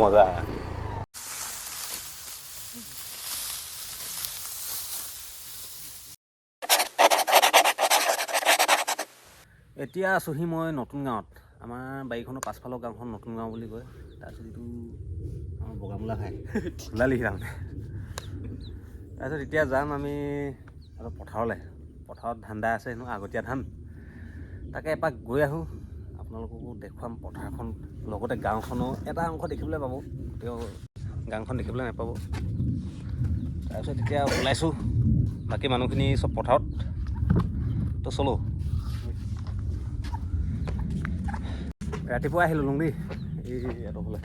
মজা। এতিয়া আছোহি মই নতুন গাঁৱত। আমাৰ বাৰীখনৰ পাছফালৰ গাঁওখন নতুন গাঁও বুলি কয়। তাৰপিছত এইটো আমাৰ বগামূলা খাই ওলালি তাৰমানে। তাৰপিছত এতিয়া যাম আমি আৰু পথাৰলৈ। পথাৰত ধান দাই আছে হেনো, আগতীয়া ধান। তাকে এপাক গৈ আহোঁ, আপোনালোককো দেখুৱাম পথাৰখন, লগতে গাঁওখনো এটা অংশ দেখিবলৈ পাব, গোটেই গাঁওখন দেখিবলৈ নাপাব। তাৰপিছত এতিয়া ওলাইছোঁ, বাকী মানুহখিনি চব পথাৰত। তো চলো। ৰাতিপুৱা আহি ল'লোঁ দেই এই এডোখৰলৈ।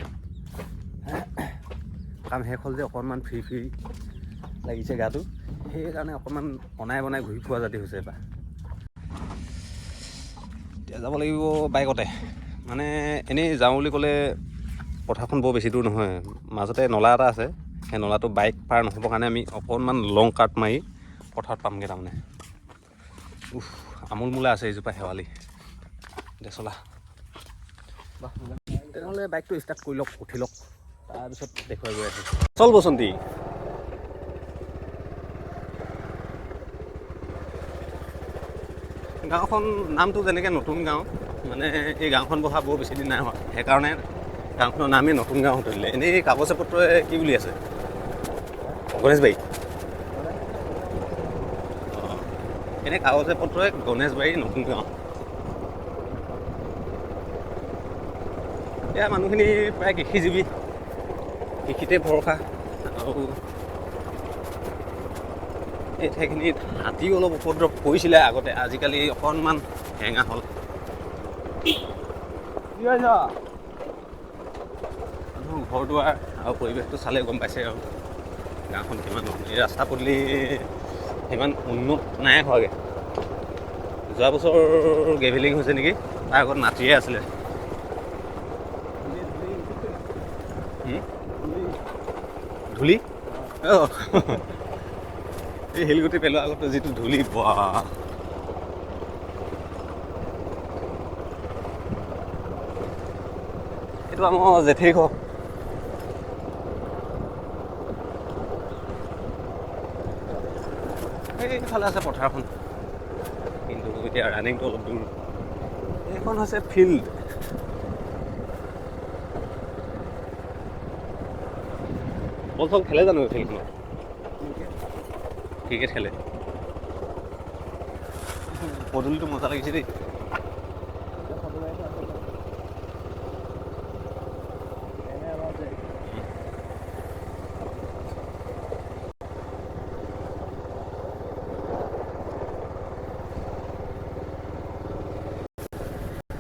কাম শেষ হ'ল যে অকণমান ফ্ৰী ফ্ৰী লাগিছে গাটো, সেইকাৰণে অকণমান বনাই ঘূৰি ফুৰা জাতি হৈছে এবাৰ। এতিয়া যাব লাগিব বাইকতে। মানে এনেই যাওঁ বুলি ক'লে পথাৰখন বৰ বেছি দূৰ নহয়, মাজতে নলা এটা আছে, সেই নলাটো বাইক পাৰ নহ'বৰ কাৰণে আমি অকণমান লং কাট মাৰি পথাৰত পামগৈ তাৰমানে। আমোল মোলা আছে এইজোপা শেৱালি। এতিয়া চলা তেনেহ'লে বাইকটো ষ্টাৰ্ট কৰি লওক, উঠি লওক, তাৰপিছত দেখুৱাই গৈ আছোঁ। চল বসন্তী। গাঁওখন নামটো যেনেকৈ নতুন গাঁও, মানে এই গাঁওখন বহা বৰ বেছি দিন নাই হোৱা, সেইকাৰণে গাঁওখনৰ নামেই নতুন গাঁও ধৰিলে। এনেই কাগজে পত্ৰই কি বুলি আছে? গণেশবাৰী। অঁ, এনেই কাগজে পত্ৰই গণেশবাৰী নতুন গাঁও। এয়া মানুহখিনি প্ৰায় কৃষিজীৱী, কৃষিতে ভৰসা। আৰু এই ঠাইখিনিত হাতীও অলপ উপদ্ৰৱ কৰিছিলে আগতে, আজিকালি অকণমান হেঙা হ'ল। ঘৰ দুৱাৰ আৰু পৰিৱেশটো চালে গম পাইছে আৰু গাঁওখন কিমান নতুন। এই ৰাস্তা পদূলি সিমান উন্নত নাই হোৱাগৈ। যোৱা বছৰ গ্ৰেভেলিং হৈছে নেকি, তাৰ আগত মাটিয়ে আছিলে। ধূলি অঁ, এই শিলগুটি পেলোৱাৰ আগতে যিটো ধূলি, বাহ! এইটো আমাৰ জেঠীৰ ঘৰ। এইফালে আছে পথাৰখন, কিন্তু এতিয়া ৰানিংটো অলপ দূৰ। এইখন হৈছে ফিল্ড। বল চল খেলে জানো ফিল্ডখনত? ক্ৰিকেট খেলে। পদূলিটো মজা লাগিছে দেই।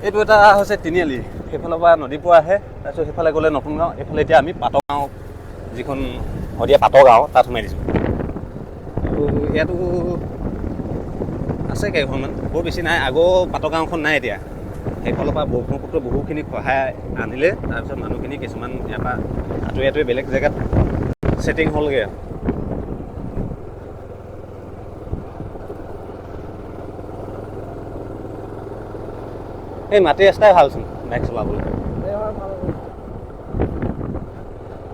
এইটো এটা হৈছে তিনিআলি, সেইফালৰ পৰা নদীৰ পৰা আহে, তাৰপিছত সেইফালে গ'লে নতুন গাঁও, এইফালে এতিয়া আমি পাতৰ গাঁও, যিখন শদিয়া পাতৰ গাঁও, তাত সোমাই দিছোঁ। আৰু ইয়াতো আছে কেইখনমান, বৰ বেছি নাই। আগৰ পাতৰ গাঁওখন নাই এতিয়া। সেইফালৰ পৰা ব্ৰহ্মপুত্ৰ বহুখিনি সহায় আনিলে, তাৰপিছত মানুহখিনি কিছুমান ইয়াৰ পৰা আঁতৰি বেলেগ জেগাত ছেটিং হ'লগৈ। এই মাটি ৰাস্তাই ভালচোন বাইক চলাবলৈ।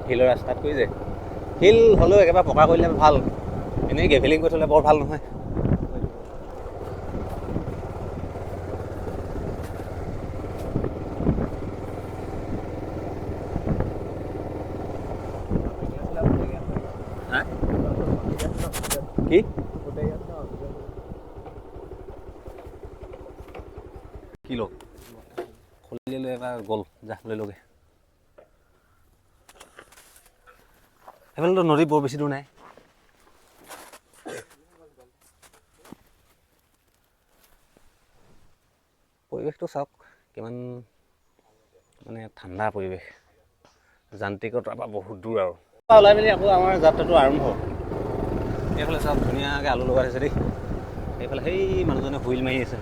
শিলৰ ৰাস্তাত কৰি যে শিল হ'লেও একেবাৰে পকা কৰিলে ভাল, এনেই গ্ৰেভেলিং কৰি থ'লে বৰ ভাল নহয়। কি কি লগ খুলি লৈ এবাৰ গ'ল, যা লৈ লগে। সেইফালেতো নদী বৰ বেছি দূৰ নাই। পৰিৱেশটো চাওক কিমান মানে ঠাণ্ডা পৰিৱেশ, যান্ত্ৰিকতাৰ পৰা বহুত দূৰ। আৰু ওলাই মেলি আকৌ আমাৰ যাত্ৰাটো আৰম্ভ। এইফালে চাওক ধুনীয়াকৈ আলু লগাই আছে দেই। এইফালে সেই মানুহজনে হুইল মাৰি আছে।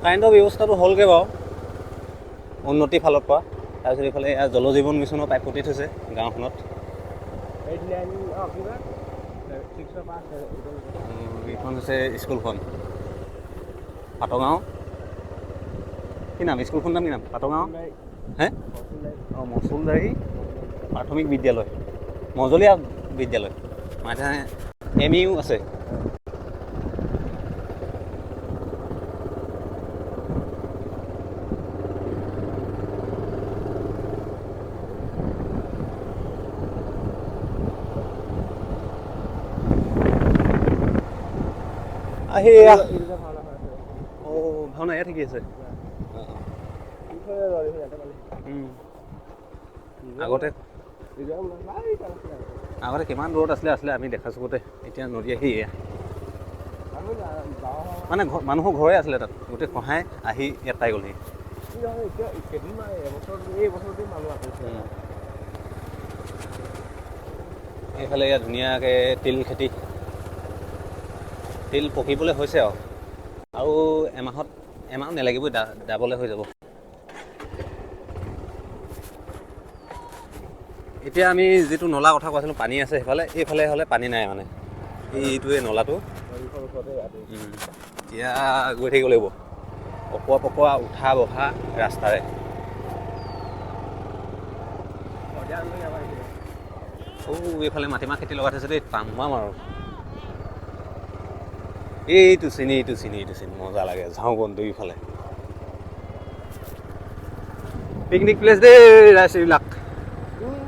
কাৰেণ্টৰ ব্যৱস্থাটো হ'লগৈ বাৰু উন্নতিৰ ফালৰ পৰা। তাৰপিছত এইফালে এয়া জলজীৱন মিছনৰ পাইপ পুতি থৈছে গাঁওখনত। এইখন হৈছে স্কুলখন পাটগাঁও। কি নাম স্কুলখন নাম কি নাম? পাটগাঁও হে অঁ মচুলদাৰী প্ৰাথমিক বিদ্যালয়, মজলীয়া বিদ্যালয়, মানে MU আছে। আহেয়া অঁ ভাওনা ইয়াত থাকি আছে। আগতে কিমান দূৰত আছিলে আমি দেখা চকুতে, এতিয়া নদী আহি এয়া মানে মানুহৰ ঘৰে আছিলে তাত, গোটেই খহাই আহি ইয়াত পাই গ'লহি। এইফালে ইয়াত ধুনীয়াকৈ তিল খেতি, তিল পকিবলৈ হৈছে আৰু এমাহ নেলাগিবই দাবলৈ হৈ যাব। এতিয়া আমি যিটো নলা কথা কৈছিলোঁ পানী আছে সেইফালে, এইফালে হ'লে পানী নাই মানে এইটোৱে নলাটো। এতিয়া গৈ থাকিব লাগিব পকোৱা উঠা বহা ৰাস্তাৰে। এইফালে মাটিমাহ খেতি লগাই থৈছে দেই, তামাম আৰু এইটো চিনি মজা লাগে। ঝাউবন দুইফালে পিকনিক প্লেচ দেই ৰাইজ, এইবিলাক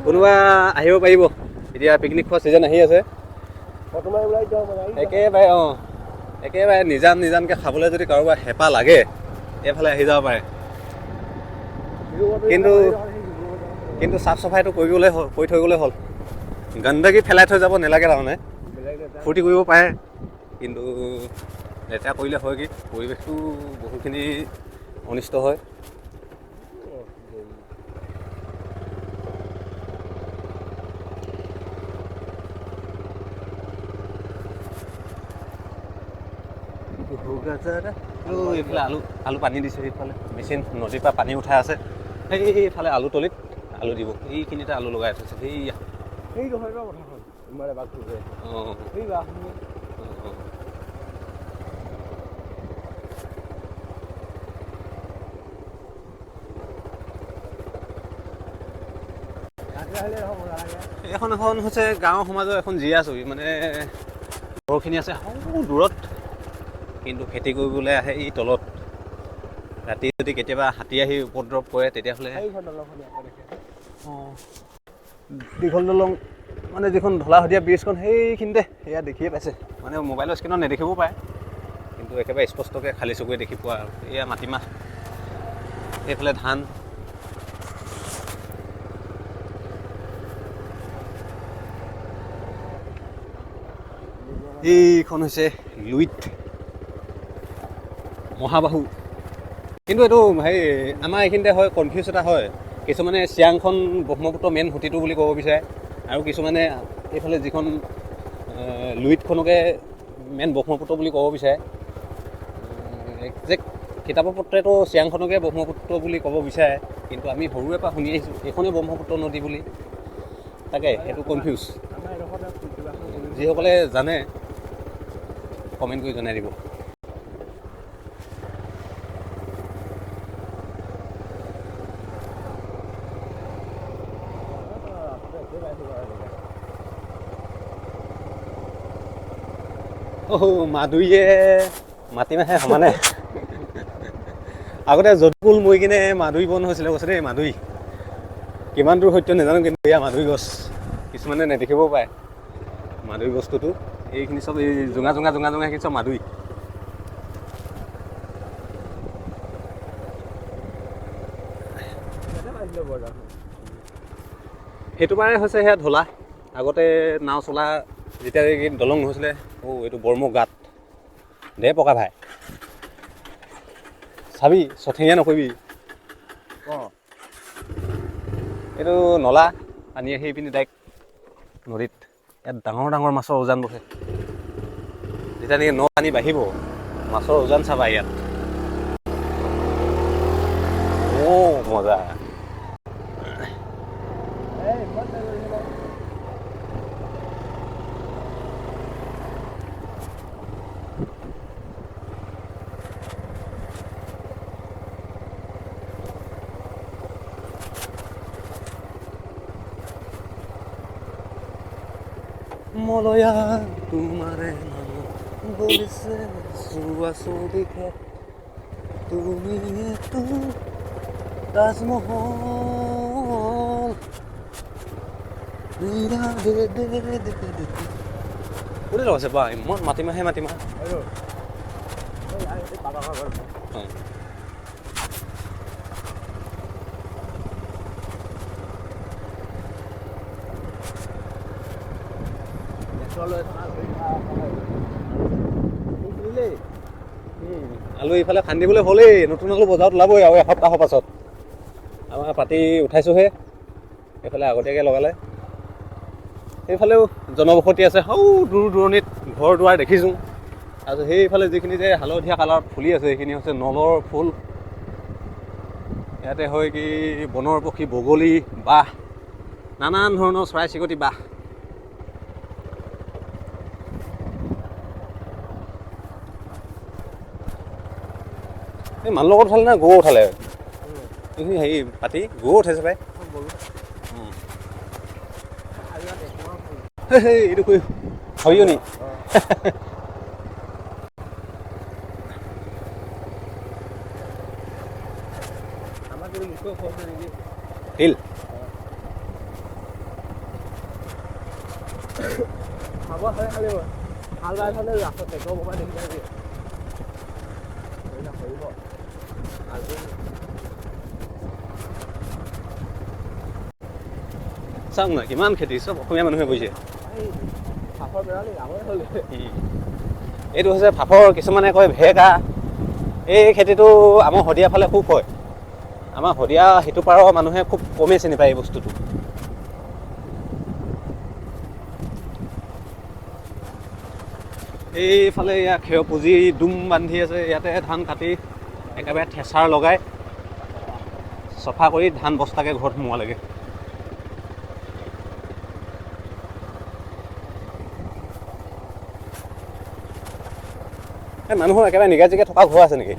কোনোবা আহিব পাৰিব। এতিয়া পিকনিক খোৱা ছিজন আহি আছে একেবাৰে নিজানকৈ খাবলৈ যদি কাৰোবাৰ হেঁপাহ লাগে এইফালে আহি যাব পাৰে। কিন্তু চাফ চাফাইটো কৰি থৈ গ'লে হ'ল। গন্দগী পেলাই থৈ যাব নালাগে, তাৰমানে ফূৰ্তি কৰিব পাৰে, কিন্তু লেতেৰা কৰিলে হয় কি পৰিৱেশটো বহুখিনি অনিষ্ট হয়। এইফালে আলু পানী দিছে, এইফালে মেচিন নদীৰ পৰা পানী উঠাই আছে। সেইফালে আলু তলিত আলু দিব, এইখিনিতে আলু লগাই থৈছে। এখন হৈছে গাঁৱৰ সমাজৰ এখন জীয়া ছবি, মানে ঘৰখিনি আছে সৰু দূৰত, কিন্তু খেতি কৰিবলৈ আহে এই তলত। ৰাতি যদি কেতিয়াবা হাতী আহি উপদ্ৰৱ কৰে তেতিয়াহ'লে দীঘল দলং মানে যিখন ঢলা-শদিয়া ব্ৰিজখন সেইখিনিতে সেয়া দেখিয়ে পাইছে, মানে মোবাইলৰ স্ক্ৰীণত নেদেখিবও পাৰে, কিন্তু একেবাৰে স্পষ্টকৈ খালী চকুৱে দেখি পোৱা আৰু এয়া মাটিমাহ, এইফালে ধান। এইখন হৈছে লুইত মহাবাহু, কিন্তু এইটো আমাৰ এইখিনিতে হয় কনফিউজ এটা হয়। কিছুমানে চিয়াংখন ব্ৰহ্মপুত্ৰ মেইন সুঁতিটো বুলি ক'ব বিচাৰে, আৰু কিছুমানে এইফালে যিখন লুইতখনকে মেইন ব্ৰহ্মপুত্ৰ বুলি ক'ব বিচাৰে। একজেক্ট কিতাপৰ পত্ৰেতো চিয়াংখনকে ব্ৰহ্মপুত্ৰ বুলি ক'ব বিচাৰে, কিন্তু আমি সৰুৰে পৰা শুনি আহিছোঁ এইখনেই ব্ৰহ্মপুত্ৰ নদী বুলি। তাকে সেইটো কনফিউজ। যিসকলে জানে কমেণ্ট কৰি জনাই দিব। মাধুৰীয়ে মাটিমাহে সমানে আগতে যদুকুল মৰি কিনে মাধুৰী বন হৈছিলে কৈছে দেই। মাধুৰী কিমান দূৰ সত্য নাজানো, কিন্তু এয়া মাধুৰী গছ কিছুমানে নেদেখিবও পাৰে। মাধুৰী বস্তুটো এইখিনি চব এই জোঙা এইখিনি চব মাধুৰী। সেইটো পাৰে হৈছে সেয়া ঢলা। আগতে নাও চলা যেতিয়া দলং নহৈছিলে, এইটো বৰমুখ গাঁত ঢেৰ পকা ভাই, চাবি চঠেঙীয়া নকৰিবি। এইটো নলা পানী আহি পিনি ডাইৰেক্ট নদীত। ইয়াত ডাঙৰ ডাঙৰ মাছৰ উজান বহে। যেতিয়া নেকি পানী বাঢ়িব, মাছৰ উজান চাবা ইয়াত। মজা। হিমালয়া তোমাৰে নাম বলিছে চুৱা চৌদিশে তুমিয়েতো তাজমহল কোনে লগাইছে বা ইমান মাটিমাহে মাটিমাহ আলু এইফালে খান্দিবলৈ হ'লেই নতুন আলু বজাৰত ওলাবই আৰু এসপ্তাহৰ পাছত আমাৰ পাতি উঠাইছোঁহে এইফালে আগতীয়াকৈ লগালে সেইফালেও জনবসতি আছে সৌ দূৰ দূৰণিত ঘৰ দুৱাৰ দেখিছোঁ তাৰপিছত সেইফালে যিখিনি যে হালধীয়া কালাৰত ফুলি আছে সেইখিনি হৈছে নলৰ ফুল ইয়াতে হয় কি বনৰ পক্ষী বগলী বাহ নানান ধৰণৰ চৰাই চিৰিকটি বাহ এই মানুহৰ লগত উঠালে না গৰু উঠালে এইখিনি হেৰি পাতি গৰু উঠাইছে পাই এইটো কৈ ভাবিও নি তিল খাব হয় খালি হাল বাই ফালে ৰাস্তাত ট্ৰেক্টৰ বমাই দেখি থাকে চাওক না কিমান খেতি চব অসমীয়া মানুহে কৰিছে এইটো হৈছে ফাফৰ কিছুমানে কয় ভেকা এই খেতিটো আমাৰ শদিয়া ফালে খুব হয় আমাৰ শদিয়া সিটো পাৰৰ মানুহে খুব কমেই চিনি পায় এই বস্তুটো এইফালে ইয়াত খেৰ পুঁজি ডুম বান্ধি আছে ইয়াতে ধান কাটি একেবাৰে থেচাৰ লগাই চফা কৰি ধান বস্তাকে ঘৰত সোমোৱা লাগে এই মানুহৰ একেবাৰে নিগাজিকে থকা ঘৰ আছে নেকি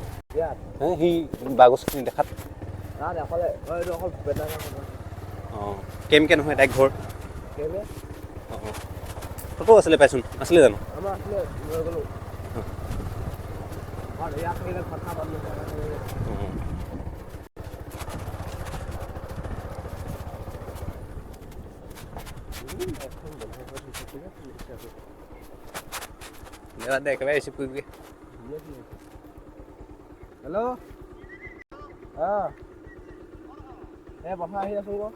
সি বাগছখিনি দেখাত অঁ কেমকৈ নহয় তাইক ঘৰ অঁ ফটো আছিলে পাইচোন আছিলে জানো একেবাৰে ৰিচিভ কৰিবগৈ হেল্ল' এই পথাৰ আহি আছোঁ আকৌ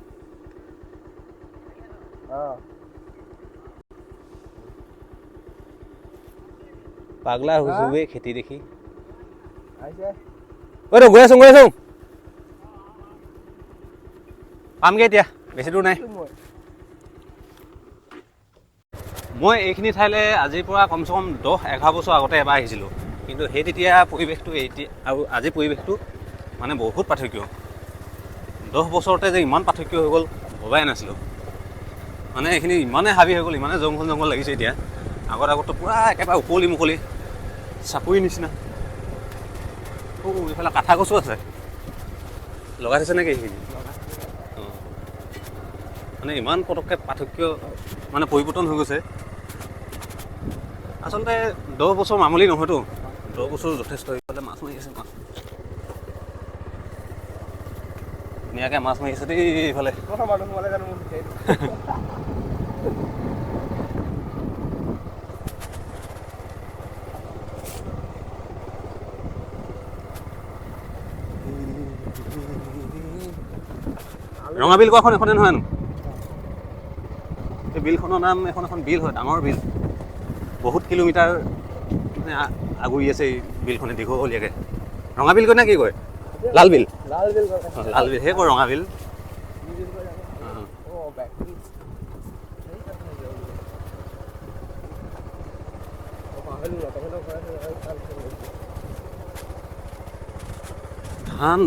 পাগলা হৈছোঁ বে খেতি দেখি আহিছে ঐ গৈ আছোঁ পামগৈ এতিয়া বেছি দূৰ নাই মই এইখিনি ঠাইলৈ আজিৰ পৰা কমচে কম 10-11 বছৰ আগতে এবাৰ আহিছিলোঁ কিন্তু সেই তেতিয়া পৰিৱেশটো এতিয়া আৰু আজিৰ পৰিৱেশটো মানে বহুত পাৰ্থক্য 10 বছৰতে যে ইমান পাৰ্থক্য হৈ গ'ল ভবাই নাছিলোঁ মানে এইখিনি ইমানেই হাবি হৈ গ'ল ইমানে জংঘল লাগিছে এতিয়া আগততো পূৰা একেবাৰে উকলি মুকলি চাপৰি নিচিনা এইফালে কাঠা গছো আছে লগাই থৈছে নেকি এইখিনি অঁ মানে ইমান পটককৈ পাৰ্থক্য মানে পৰিৱৰ্তন হৈ গৈছে আচলতে 10 বছৰ মামুলি নহয়তো 10 বছৰ যথেষ্ট এইফালে মাছ মাৰি আছে মাছ ধুনীয়াকৈ মাছ মাৰি আছে দেই এইফালে ৰঙাবিল কোৱাখন এখনে নহয় জানো এই বিলখনৰ নাম এখন বিল হয় ডাঙৰ বিল বহুত কিলোমিটাৰ মানে আগুৰি আছে এই বিলখনে দীঘলীয়াকৈ ৰঙাবিল কয় নে কি কয় লাল বিল সেই কয় ৰঙাবিল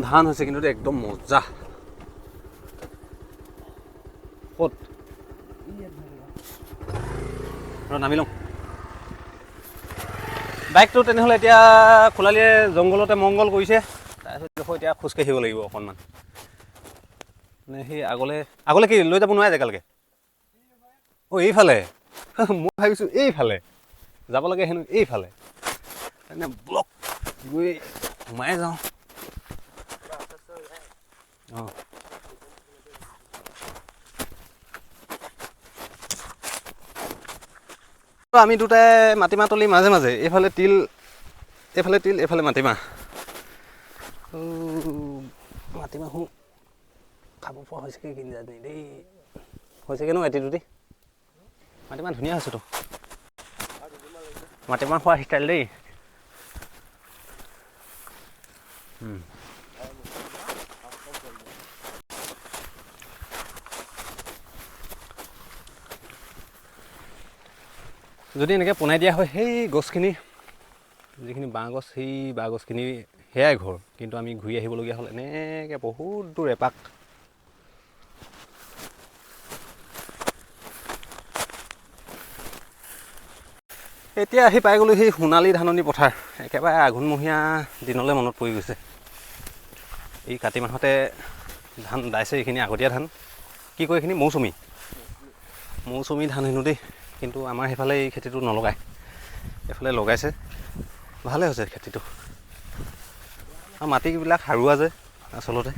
ধান হৈছে কিন্তু একদম মজা ক'ত নামি লওঁ বাইকটো তেনেহ'লে এতিয়া খোলালিয়ে জংঘলতে মংগল কৰিছে তাৰপিছত এতিয়া খোজকাঢ়িব লাগিব অকণমান মানে সেই আগলৈ কি লৈ যাব নোৱাৰে জেগালৈকে অঁ এইফালে মই ভাবিছোঁ এইফালে যাব লাগে হেনো, এইফালে এনে ব্লক গৈ সোমাই যাওঁ। অঁ আমি দুটাই মাটিমাহ তলি মাজে মাজে, এইফালে তিল এইফালে মাটিমাহ। মাটিমাহো খাব পৰা হৈছেগৈ কিনি দেই, হৈছেগৈ ন এটি দুটি। মাটিমাহ ধুনীয়া হৈছেতো, মাটিমাহ খোৱা ষ্টাইল দেই। যদি এনেকৈ পোনাই দিয়া হয়, সেই গছখিনি যিখিনি বাঁহ গছ, সেই বাঁহ গছখিনি সেয়াই ঘৰ, কিন্তু আমি ঘূৰি আহিবলগীয়া হ'ল এনেকৈ বহুত দূৰ এপাক। এতিয়া আহি পাই গ'লোঁ সেই সোণালী ধাননি পথাৰ। একেবাৰে আঘোণমহীয়া দিনলৈ মনত পৰি গৈছে। এই কাতি মাহতে ধান দাইছে, এইখিনি আগতীয়া ধান, কি কয় এইখিনি মৌচুমী ধান হেনো দেই। কিন্তু আমাৰ সেইফালে এই খেতিটো নলগায়, এইফালে লগাইছে, ভালে হৈছে খেতিটো। আৰু মাটিবিলাক সাৰুৱা যে, আচলতে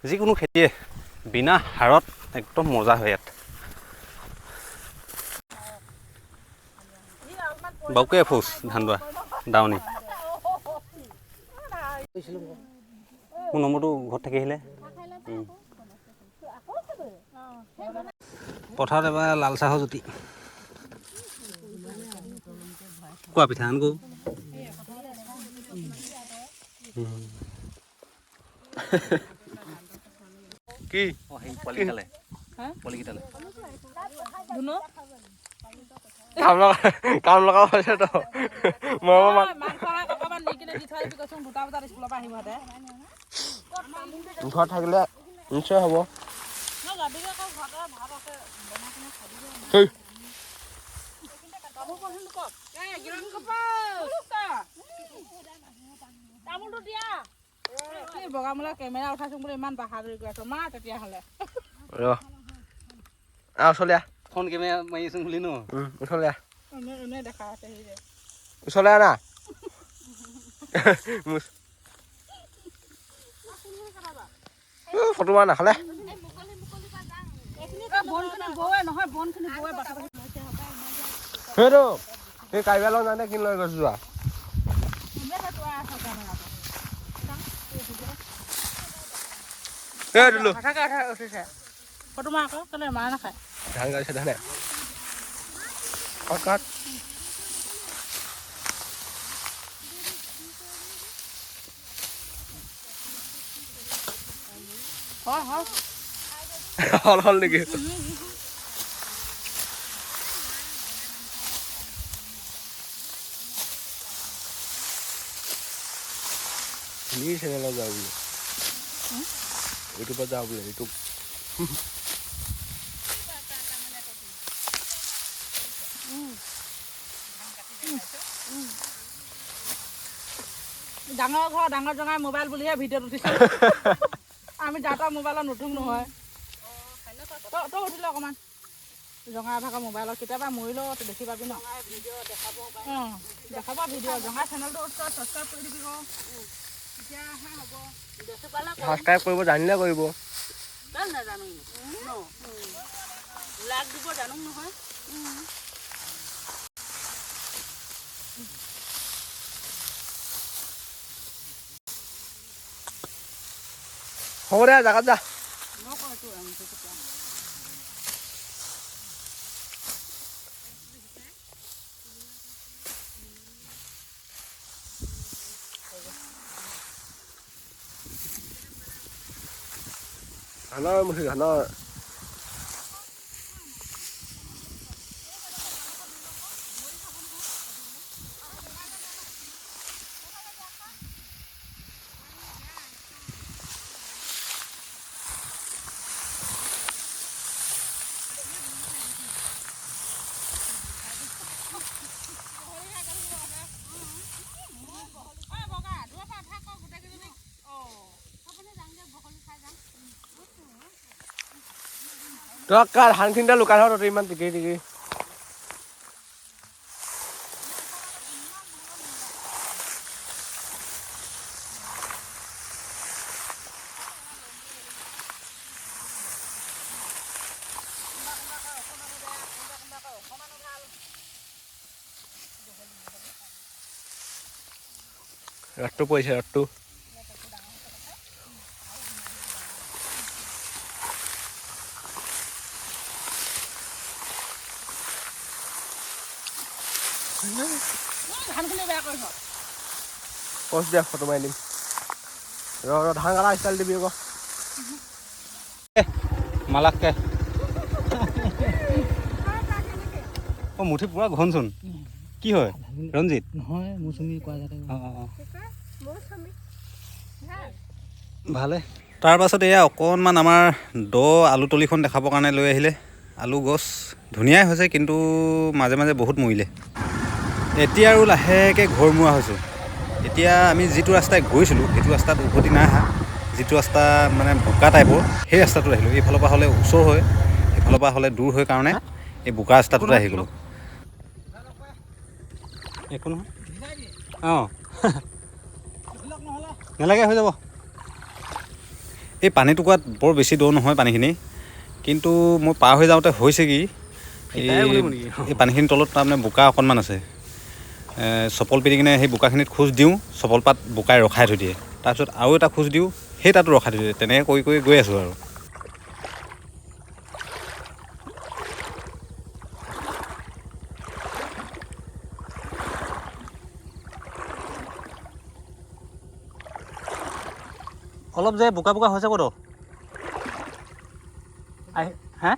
যিকোনো খেতিয়ে বিনা সাৰত একদম মজা হয় ইয়াত। বাউকে ফৌজ ধান দোৱা দাৱনী। মোৰ নম্বৰটো ঘৰত থাকি আহিলে। পথাৰত এবাৰ লাল চাহৰ জুতি। কোৱা পিঠা আন গো কি পোৱালিকেইটালে কাম লগাব হৈছে তো ঘৰত থাকিলে নিশ্চয় হ'ব। বগামূলা কেমেৰা উঠাইছো বুলি ইমান বাহাদুৰি কৰি আছো মা, তেতিয়াহ'লে ওচৰলৈ ফোন কেমেৰা মাৰি আছো বুলি ন, ওচৰলৈ এনে দেখা আছে ওচৰলৈ আনা। ফটো মাৰ নাখালে সেইটো সেই কাইবালৰ নানে কিনি লৈ গৈছো যোৱা। ফটো মাৰ আকৌ কেলে মাৰ নাখায়। ধান গাইছে ধানে হল নেকি? নিউজ চেনেলত যাওঁ বোলে, ইউটিউবত যাওঁ বোলে, ইউটিউব ডাঙৰ ঘৰ ডাঙৰ জঙাই মোবাইল বুলিহে ভিডিঅ'ত উঠিছে। আমি যাতা মোবাইলত নুঠোঁ নহয়। তই উঠিলে অকণমান জঙাই ভাগৰ মোবাইলত কেতিয়াবা মৰিলেও দেখি পাবি ন। দেখাব ভিডিঅ', জঙাই চেনেলটো ছাবস্ক্ৰাইব কৰি দিবি আকৌ। তেতিয়াহে হ'ব। ছাবস্ক্ৰাইব কৰিব জানিলে কৰিব। নাজানো লাগ দিব জানো নহয়। হ'ব দে জাগাত যা। ধানৰ মুঠি ধানৰ তই ধানখিনিতে লুকাই থ, তই ইমান টিকি টিকি ৰ'দটো পৰিছে ৰ'দটো। ধানখিনি বেয়া কৰিছ। পইচা দিয়া ফটো মাৰি দিম। ৰ ধান কাটা ষ্টাইল দিবি আকৌ। মালাককে অ' মুঠি পুৰা ঘনচোন। কি হয় ৰঞ্জিত? নহয় মৌচুমী কোৱা যাতে। ভালে। তাৰপাছত এয়া অকণমান আমাৰ দ আলুতলিখন দেখাবৰ কাৰণে লৈ আহিলে। আলু গছ ধুনীয়াই হৈছে, কিন্তু মাজে মাজে বহুত মৰিলে। এতিয়া আৰু লাহেকৈ ঘৰ মূৰা হৈছোঁ। এতিয়া আমি যিটো ৰাস্তাই গৈছিলোঁ সেইটো ৰাস্তাত উভতি নাই অহা। যিটো ৰাস্তা মানে বোকা টাইপৰ সেই ৰাস্তাটোত আহিলোঁ। এইফালৰ পৰা হ'লে ওচৰ হয়, সেইফালৰ পৰা হ'লে দূৰ হয় কাৰণে এই বোকা ৰাস্তাটোতে আহি গ'লোঁ। একো নহয়। অঁ নেলাগে, হৈ যাব। এই পানীটুকুৰাত বৰ বেছি দ নহয় পানীখিনি, কিন্তু মই পাৰ হৈ যাওঁতে হৈছে কি এই পানীখিনিৰ তলত তাৰমানে বোকা অকণমান আছে। চপল পিটি কিনে সেই বোকাখিনিত খোজ দিওঁ, চপল পাত বোকাই ৰখাই থৈ দিয়ে। তাৰপিছত আৰু এটা খোজ দিওঁ, সেই তাতো ৰখাই থৈ দিয়ে। তেনেকৈ কৰি কৰি গৈ আছোঁ আৰু। অলপ যে বোকা বোকা হৈছে ক'ত হে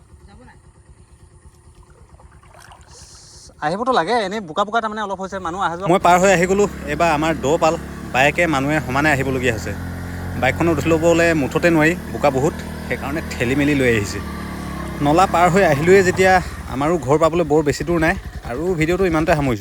আহিবতো লাগে, এনেই বোকা বোকা তাৰমানে অলপ হৈছে, মানুহ আহা যোৱা। মই পাৰ হৈ আহি গ'লোঁ। এইবাৰ আমাৰ দ পাল বাইকে মানুহে সমানে আহিবলগীয়া হৈছে। বাইকখনত উঠি ল'বলৈ মুঠতে নোৱাৰি, বোকা বহুত, সেইকাৰণে ঠেলি মেলি লৈ আহিছে। নলা পাৰ হৈ আহিলোঁৱে যেতিয়া আমাৰো ঘৰ পাবলৈ বৰ বেছি দূৰ নাই, আৰু ভিডিঅ'টো ইমানতে সামৰিছোঁ।